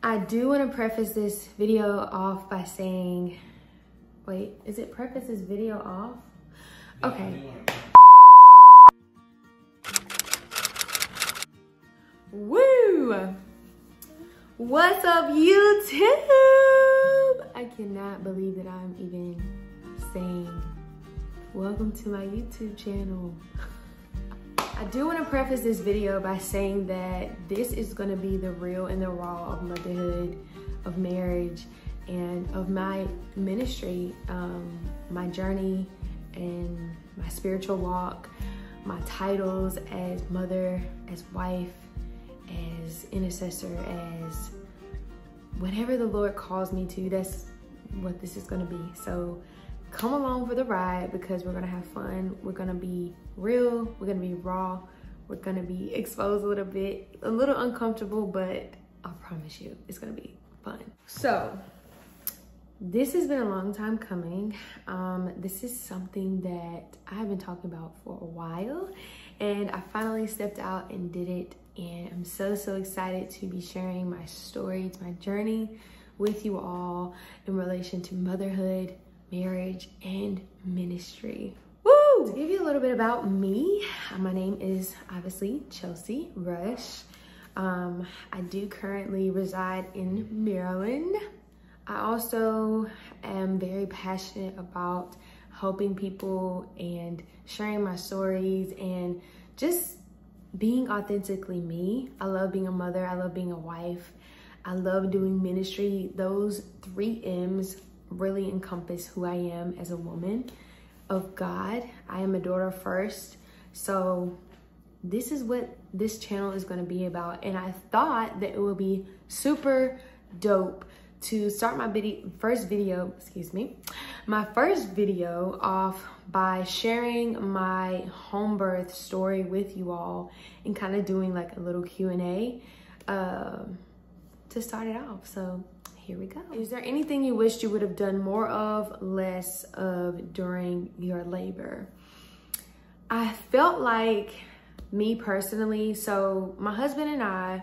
I do want to preface this video off by saying, wait, is it preface this video off? Okay. Woo! What's up, YouTube? I cannot believe that I'm even saying welcome to my YouTube channel. I do want to preface this video by saying that this is going to be the real and the raw of motherhood, of marriage, and of my ministry, my journey and my spiritual walk, my titles as mother, as wife, as intercessor, as whatever the Lord calls me to. That's what this is going to be. So come along for the ride, because we're going to have fun. We're going to be real. We're going to be raw. We're going to be exposed a little bit, a little uncomfortable, but I promise you it's going to be fun. So this has been a long time coming. This is something that I've been talking about for a while, and I finally stepped out and did it. And I'm so excited to be sharing my story, my journey with you all in relation to motherhood, marriage, and ministry. Woo! To give you a little bit about me, my name is obviously Chelsea Rush. I do currently reside in Maryland. I also am very passionate about helping people and sharing my stories and just being authentically me. I love being a mother. I love being a wife. I love doing ministry. Those 3 M's really encompass who I am as a woman of God. I am a daughter first. So this is what this channel is going to be about. And I thought that it would be super dope to start my first video off by sharing my home birth story with you all and kind of doing like a little Q&A to start it off. So here we go. Is there anything you wished you would have done more of, less of during your labor? I felt like, me personally, so my husband and I,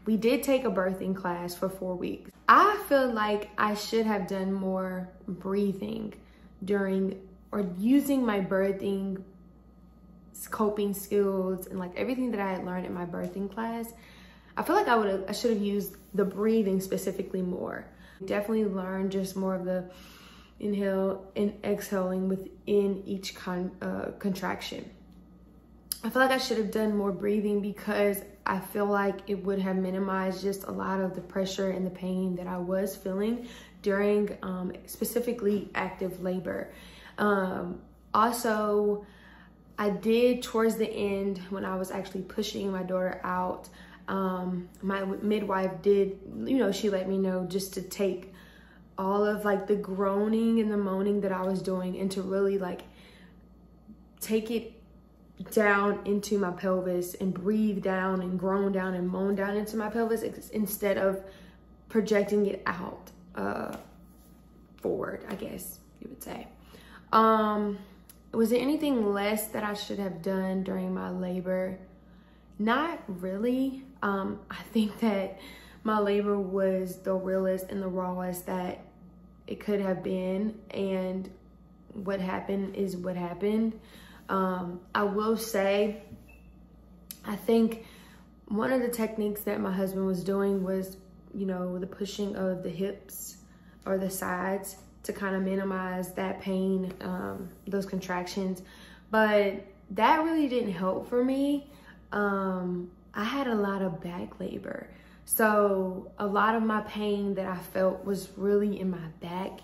we did take a birthing class for 4 weeks. I feel like I should have done more breathing during, or using my birthing coping skills and like everything that I had learned in my birthing class. I feel like I should have used the breathing specifically more. Definitely learned just more of the inhale and exhaling within each contraction. I feel like I should have done more breathing because I feel like it would have minimized just a lot of the pressure and the pain that I was feeling during specifically active labor. Also, I did towards the end, when I was actually pushing my daughter out, my midwife did, she let me know just to take all of like the groaning and the moaning that I was doing and to really like take it down into my pelvis and breathe down and groan down and moan down into my pelvis instead of projecting it out forward, I guess you would say. Was there anything less that I should have done during my labor? Not really. I think that my labor was the realest and the rawest that it could have been, and what happened is what happened. I will say, I think one of the techniques that my husband was doing was, the pushing of the hips or the sides to kind of minimize that pain, those contractions. But that really didn't help for me. I had a lot of back labor. So a lot of my pain that I felt was really in my back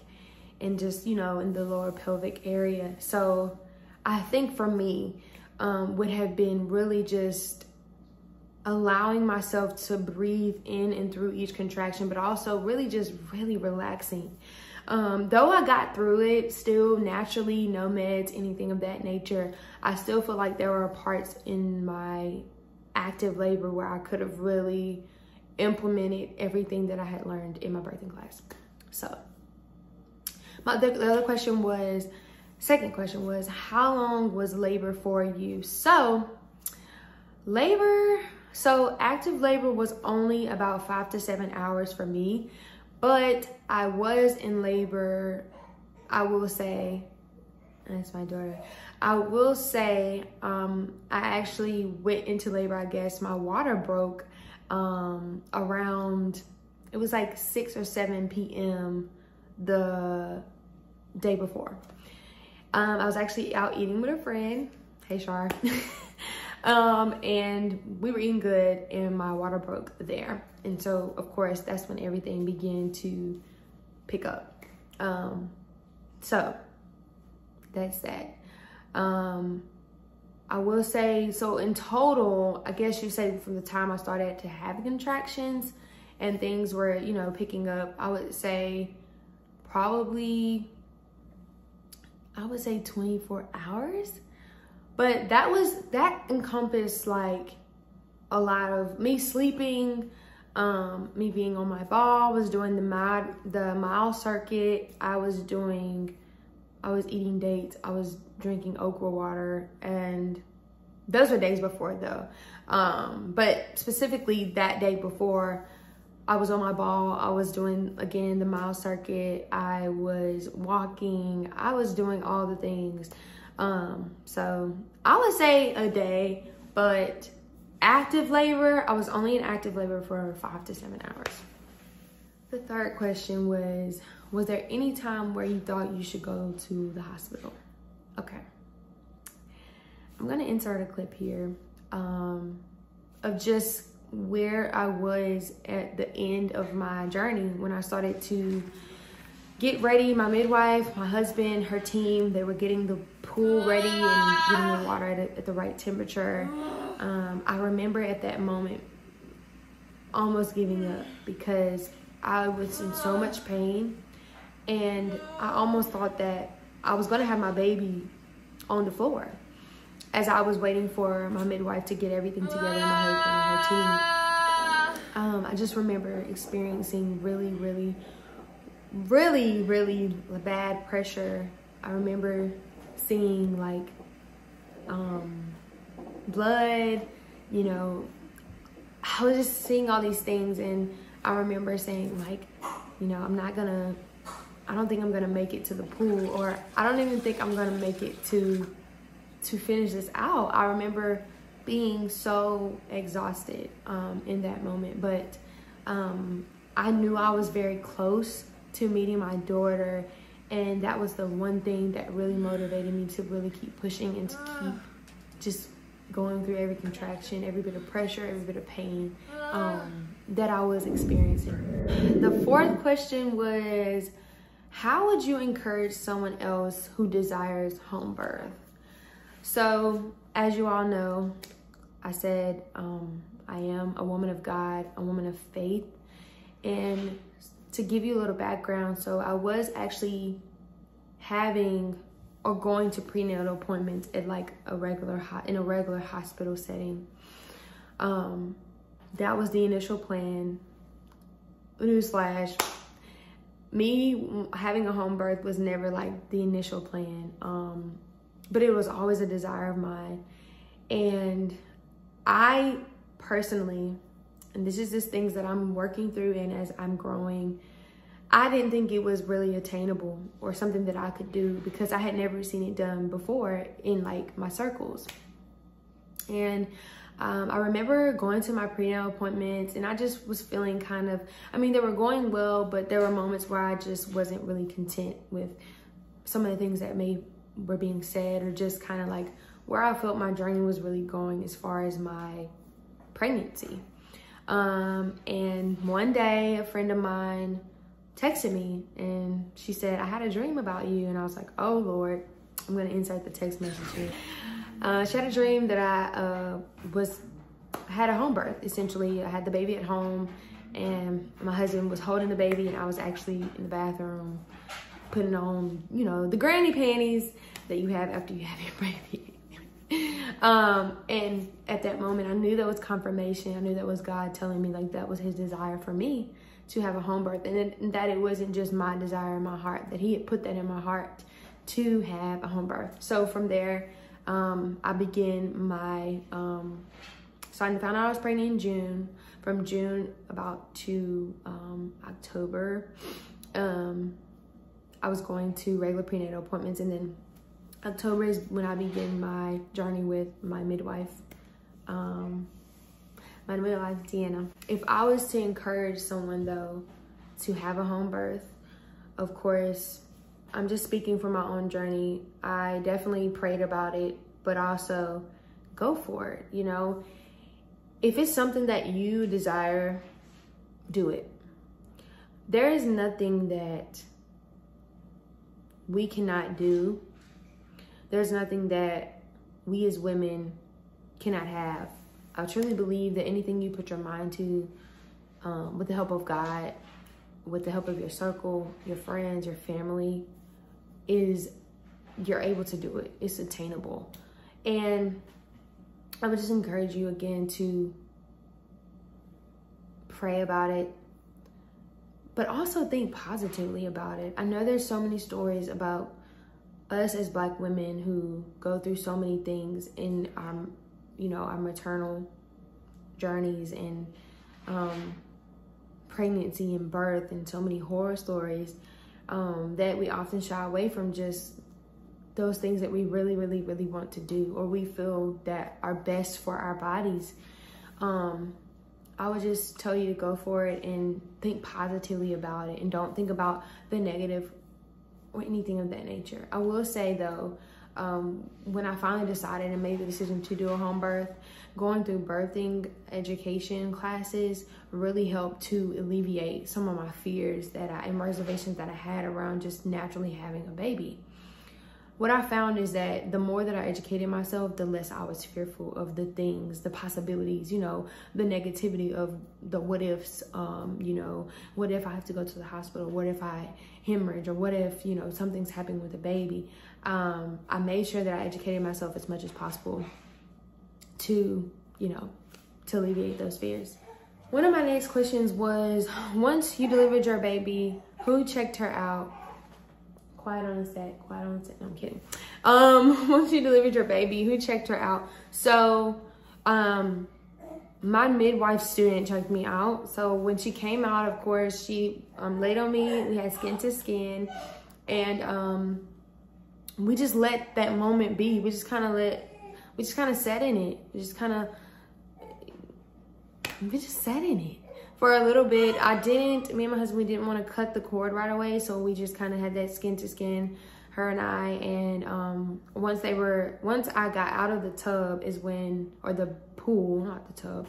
and just, in the lower pelvic area. So I think for me, would have been really just allowing myself to breathe in and through each contraction, but also really relaxing. Though I got through it still naturally, no meds, anything of that nature, I still feel like there were parts in my active labor where I could have really implemented everything that I had learned in my birthing class. So the other question was, second question was, how long was labor for you? So labor So active labor was only about 5 to 7 hours for me, but I was in labor, I will say, that's my daughter. I will say, I actually went into labor, I guess. My water broke around, it was like 6 or 7 p.m. the day before. I was actually out eating with a friend. Hey, Shar. And we were eating good and my water broke there. And so, of course, that's when everything began to pick up. So that's that. I will say, so in total, I guess you say from the time I started to have contractions and things were, you know, picking up, I would say probably, 24 hours. But that encompassed like a lot of me sleeping, me being on my ball, I was doing the mile circuit, I was eating dates, I was drinking okra water, and those were days before though. But specifically that day before, I was on my ball, I was doing, again, the mile circuit, I was walking, I was doing all the things. So I would say a day, but active labor, I was only in active labor for 5 to 7 hours. The third question was there any time where you thought you should go to the hospital? Okay. I'm gonna insert a clip here of just where I was at the end of my journey when I started to get ready. My midwife, my husband, her team, they were getting the pool ready and getting the water at the right temperature. I remember at that moment almost giving up because I was in so much pain, and I almost thought that I was gonna have my baby on the floor as I was waiting for my midwife to get everything together, my husband and her team. I just remember experiencing really bad pressure. I remember seeing like blood, you know, I was just seeing all these things, and I remember saying like, you know, I don't think I'm gonna make it to the pool, or I don't even think I'm gonna make it to finish this out. I remember being so exhausted in that moment, but I knew I was very close to meeting my daughter, and that was the one thing that really motivated me to really keep pushing and to keep just going through every contraction, every bit of pressure, every bit of pain that I was experiencing. The fourth question was, how would you encourage someone else who desires home birth? So, as you all know, I said I am a woman of God, a woman of faith. And to give you a little background, so I was actually having or going to prenatal appointments at like in a regular hospital setting. That was the initial plan. Newsflash, me having a home birth was never like the initial plan. But it was always a desire of mine. And I personally, and this is just things that I'm working through, and as I'm growing, I didn't think it was really attainable or something that I could do because I had never seen it done before in like my circles. And I remember going to my prenatal appointments, and I just was feeling kind of, I mean, they were going well, but there were moments where I just wasn't really content with some of the things that were being said, or just kind of like where I felt my journey was really going as far as my pregnancy. And one day a friend of mine texted me and she said, I had a dream about you. And I was like, oh Lord, I'm gonna insert the text message here. She had a dream that I had a home birth. Essentially, I had the baby at home, and my husband was holding the baby, and I was actually in the bathroom putting on, you know, the granny panties that you have after you have your baby. And at that moment, I knew that was confirmation. I knew that was God telling me like that was his desire for me to have a home birth, and that it wasn't just my desire in my heart, that he had put that in my heart to have a home birth. So from there, I began my So I found out I was pregnant in June. From June about to October, I was going to regular prenatal appointments, and then October is when I begin my journey with my midwife, Deanna. If I was to encourage someone though to have a home birth, of course, I'm just speaking from my own journey. I definitely prayed about it, but also go for it, you know? If it's something that you desire, do it. There is nothing that we cannot do. There's nothing that we as women cannot have. I truly believe that anything you put your mind to, with the help of God, with the help of your circle, your friends, your family, you're able to do it. It's attainable. And I would just encourage you again to pray about it, but also think positively about it. I know there's so many stories about us as Black women who go through so many things in our, our maternal journeys and pregnancy and birth, and so many horror stories that we often shy away from just those things that we really, really, really want to do, or we feel that are best for our bodies. I would just tell you to go for it and think positively about it, and don't think about the negative or anything of that nature. I will say though, when I finally decided and made the decision to do a home birth, going through birthing education classes really helped to alleviate some of my fears and reservations that I had around just naturally having a baby. What I found is that the more that I educated myself, the less I was fearful of the things, the possibilities, the negativity of the what ifs, what if I have to go to the hospital? What if I hemorrhage? Or what if, something's happening with the baby? I made sure that I educated myself as much as possible to alleviate those fears. One of my next questions was, once you delivered your baby, who checked her out? Quiet on set. No, I'm kidding. Once you delivered your baby, who checked her out? So, my midwife student checked me out. So when she came out, of course, she laid on me. We had skin to skin, and we just let that moment be. We just kind of sat in it. We just sat in it for a little bit. Me and my husband, we didn't want to cut the cord right away, so we just kind of had that skin to skin, her and I. And once I got out of the tub or the pool, not the tub,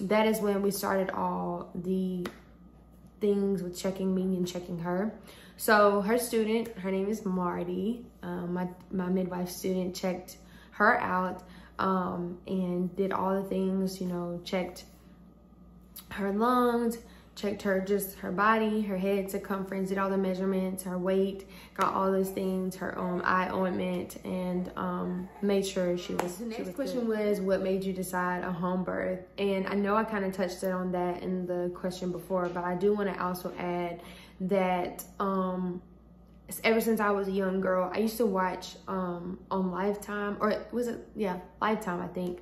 that is when we started all the things with checking me and checking her. So her student, her name is Marty, my midwife student, checked her out and did all the things, checked her lungs, checked her body, her head circumference, did all the measurements, her weight, got all those things, her eye ointment, and made sure she was. The next question was, what made you decide a home birth? And I know I kind of touched on that in the question before, but I do want to also add that ever since I was a young girl, I used to watch on Lifetime, or was it? Yeah, Lifetime, I think.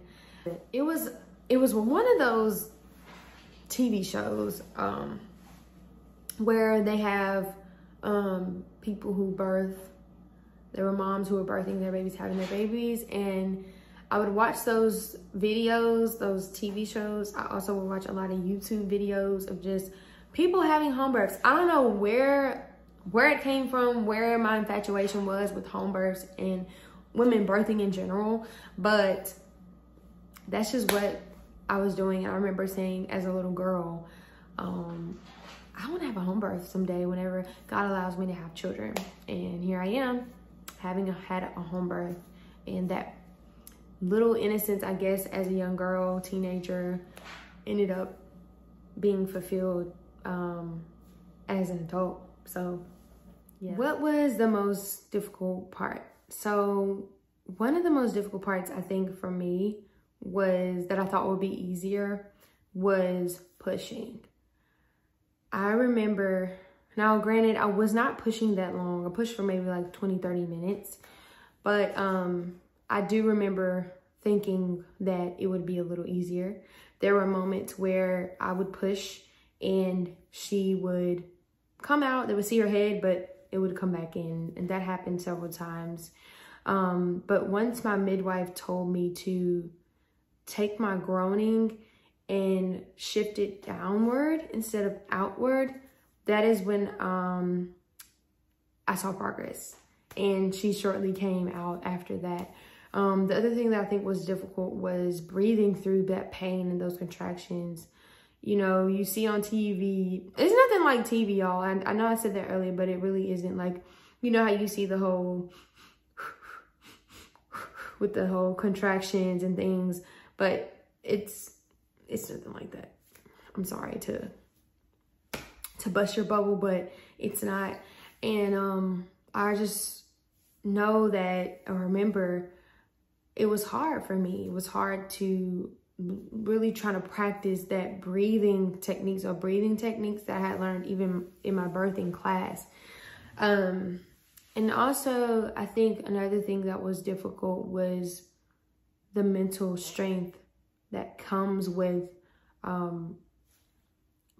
It was one of those TV shows where they have people who birth. There were moms who were birthing their babies, having their babies, and I would watch those videos, those TV shows. I also would watch a lot of YouTube videos of just people having home births. I don't know where it came from, where my infatuation was with home births and women birthing in general, but that's just what I was doing. And I remember saying as a little girl, I want to have a home birth someday whenever God allows me to have children. And here I am, having had a home birth. And that little innocence, I guess, as a young girl, teenager, ended up being fulfilled as an adult. So yeah. What was the most difficult part? So one of the most difficult parts, I think, for me was that I thought would be easier was pushing. I remember, now granted, I was not pushing that long. I pushed for maybe like 20, 30 minutes. But I do remember thinking that it would be a little easier. There were moments where I would push and she would come out, they would see her head, but it would come back in. And that happened several times. But once my midwife told me to take my groaning and shift it downward instead of outward, that is when I saw progress. And she shortly came out after that. The other thing that I think was difficult was breathing through that pain and those contractions. You know, you see on TV, it's nothing like TV, y'all. I know I said that earlier, but it really isn't. Like, you know how you see the whole, with the whole contractions and things, but it's nothing like that. I'm sorry to bust your bubble, but it's not. And I just know that, or remember, it was hard for me. It was hard to really trying to practice that breathing techniques that I had learned even in my birthing class. And also, I think another thing that was difficult was the mental strength that comes with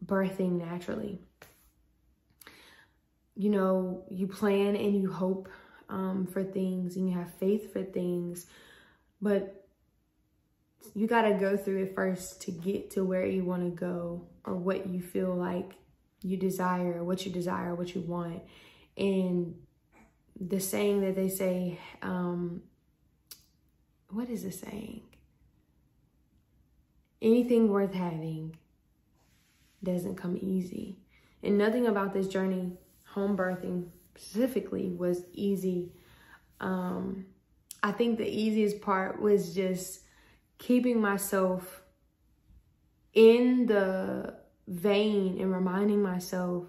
birthing naturally. You know, you plan and you hope for things and you have faith for things, but you got to go through it first to get to where you want to go, or what you feel like you desire, what you want. And the saying that they say, what is the saying? Anything worth having doesn't come easy. And nothing about this journey, home birthing specifically, was easy. I think the easiest part was just keeping myself in the vein and reminding myself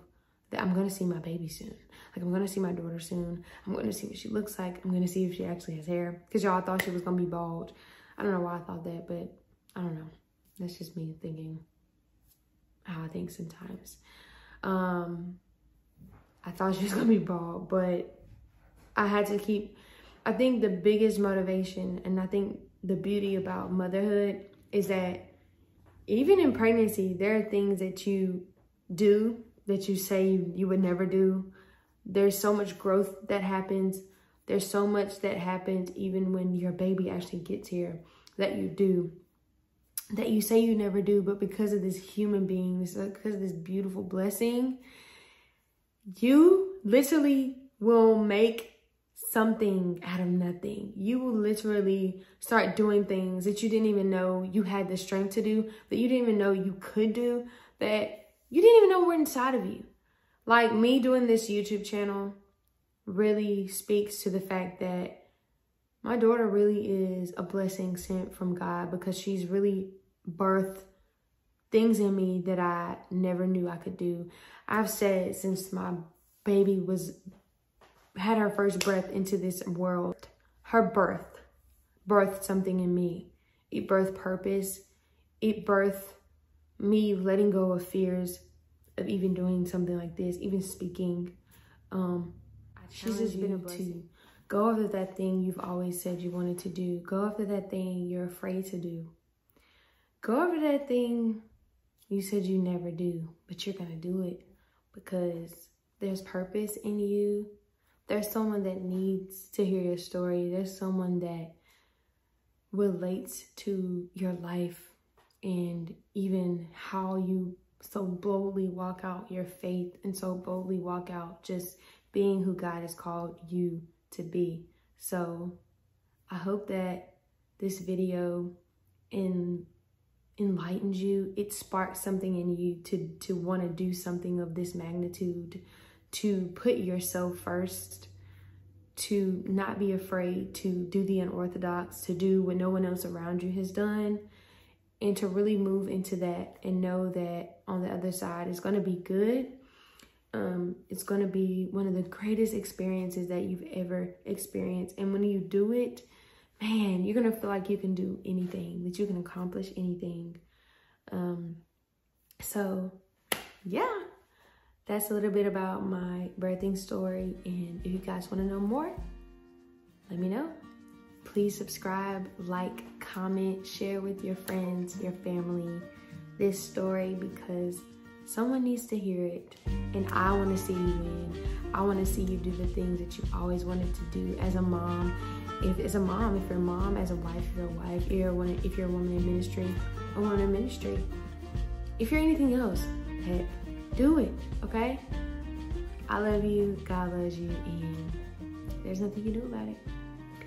that I'm going to see my baby soon. Like, I'm going to see my daughter soon. I'm going to see what she looks like. I'm going to see if she actually has hair. Because y'all thought she was going to be bald. I don't know why I thought that, but I don't know. That's just me thinking how I think sometimes. I thought she was going to be bald, but I had to keep... I think the biggest motivation, and I think the beauty about motherhood, is that even in pregnancy, there are things that you do that you say you would never do. There's so much growth that happens. There's so much that happens even when your baby actually gets here that you do, that you say you never do, but because of this human being, because of this beautiful blessing, you literally will make something out of nothing. You will literally start doing things that you didn't even know you had the strength to do, that you didn't even know you could do, that you didn't even know were inside of you. Like, me doing this YouTube channel really speaks to the fact that my daughter really is a blessing sent from God, because she's really birthed things in me that I never knew I could do. I've said since my baby had her first breath into this world, her birthed something in me. It birthed purpose. It birthed me letting go of fears of even doing something like this, even speaking. She's just been a blessing. Go after that thing you've always said you wanted to do. Go after that thing you're afraid to do. Go after that thing you said you never do, but you're gonna do it because there's purpose in you. There's someone that needs to hear your story. There's someone that relates to your life and even how you so boldly walk out your faith and so boldly walk out just being who God has called you to be. So I hope that this video enlightens you. It sparks something in you to want to do something of this magnitude, to put yourself first, to not be afraid to do the unorthodox, to do what no one else around you has done, and to really move into that and know that on the other side it's going to be good. It's going to be one of the greatest experiences that you've ever experienced. And when you do it, man, you're going to feel like you can do anything, that you can accomplish anything. So yeah, that's a little bit about my birthing story. And if you guys want to know more, let me know. Please subscribe, like, comment, share with your friends, your family, this story, because someone needs to hear it. And I want to see you win. I want to see you do the things that you always wanted to do as a mom. If you're a mom, as a wife, if you're a wife, if you're a woman in ministry, a woman in ministry. If you're anything else, heck, do it, okay? I love you, God loves you, and there's nothing you can do about it.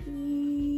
Peace.